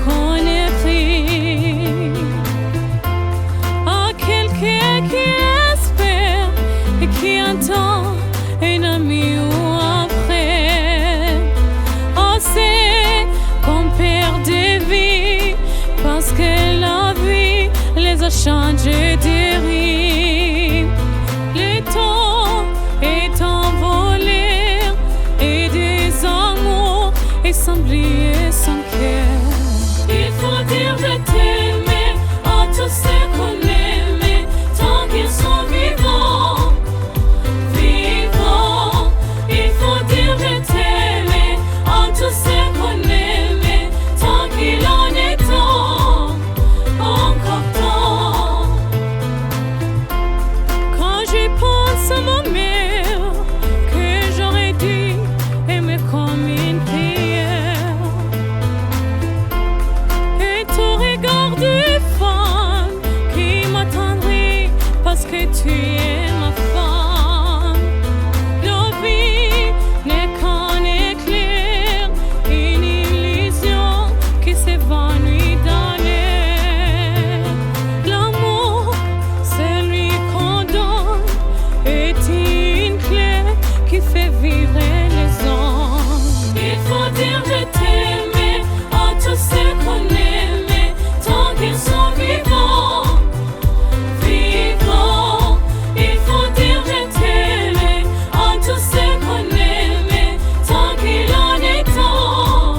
qu'on écrit à quelqu'un qui espère et qui attend un ami ou un frère. On sait qu'on perd des vies parce que la vie les a changés des rives. Le temps est envolé et des amours et s'oublier son cœur. Il faut dire je t'aimais à tous ceux qu'on aimait tant qu'ils sont vivants. Vivants. Il faut dire je t'aimais à tous ceux qu'on aimait tant qu'il en est temps. Encore temps. Quand j'y pense à ma mère que j'aurais dû aimer comme une prière, et ton regard de femme qui m'attendrit parce que tu es ma femme. La vie n'est qu'un éclair, une illusion qui s'évanouit dans l'air. L'amour, celui qu'on donne, est une clé qui fait vivre les hommes. Il faut dire je t'aimais à tous ceux qu'on aimait tant qu'ils sont vivants. Vivants. Il faut dire je t'aimais à tous ceux qu'on aimait tant qu'il en est temps.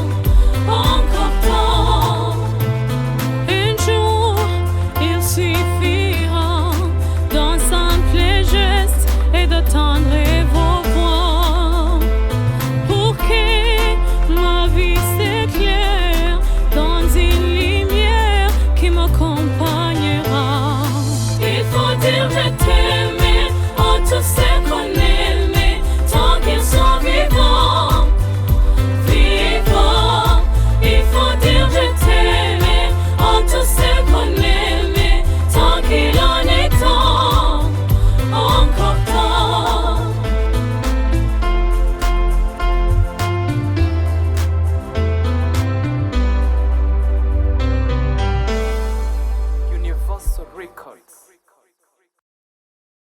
Encore temps. Un jour, il suffira d'un simple geste et d'attendre vos voix pour que ma vie s'éclaire dans une lumière qui m'accompagnera. Il faut dire je t'aimais à tous ceux qu'on aimait tant qu'ils sont vivants. Vivants. Il faut dire je t'aimais à tous ceux qu'on aimait tant qu'il en est temps. Encore temps. Universal Records.